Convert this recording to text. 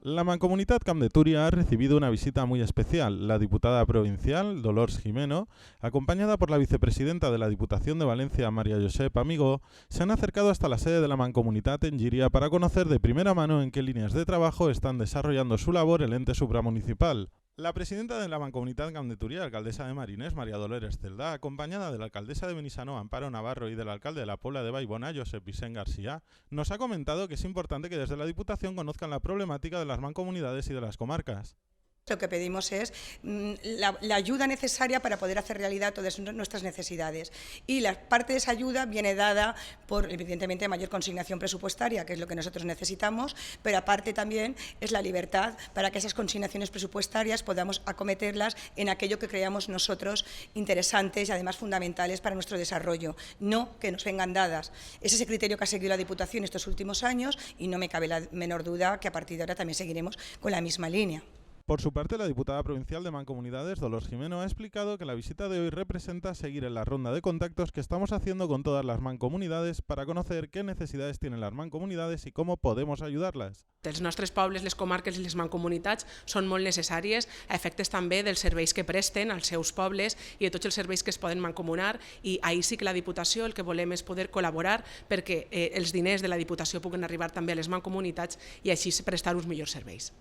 La Mancomunitat Camp de Túria ha recibido una visita muy especial. La diputada provincial, Dolors Jimeno, acompañada por la vicepresidenta de la Diputación de Valencia, María Josep Amigó, se han acercado hasta la sede de la Mancomunitat en Llíria para conocer de primera mano en qué líneas de trabajo están desarrollando su labor el ente supramunicipal. La presidenta de la Mancomunitat Camp de Túria, alcaldesa de Marines, María Dolores Celdà, acompañada de la alcaldesa de Benissanó, Amparo Navarro, y del alcalde de la Puebla de Vallbona, Josep Vicent García, nos ha comentado que es importante que desde la Diputación conozcan la problemática de las mancomunidades y de las comarcas. Lo que pedimos es la ayuda necesaria para poder hacer realidad todas nuestras necesidades. Y la parte de esa ayuda viene dada por, evidentemente, mayor consignación presupuestaria, que es lo que nosotros necesitamos, pero aparte también es la libertad para que esas consignaciones presupuestarias podamos acometerlas en aquello que creamos nosotros interesantes y además fundamentales para nuestro desarrollo, no que nos vengan dadas. Ese es el criterio que ha seguido la Diputación estos últimos años y no me cabe la menor duda que a partir de ahora también seguiremos con la misma línea. Por su parte, la diputada provincial de Mancomunidades, Dolors Jimeno, ha explicado que la visita de hoy representa seguir en la ronda de contactos que estamos haciendo con todas las mancomunidades para conocer qué necesidades tienen las mancomunidades y cómo podemos ayudarlas. Els nostres pobles, les comarques i les mancomunitats són molt necessàries a efectes també dels serveis que presten als seus pobles i de tots els serveis que es poden mancomunar, i ahir sí que la Diputació el que volem és poder col·laborar perquè els diners de la Diputació puguen arribar també a les mancomunitats i així prestar uns millors serveis.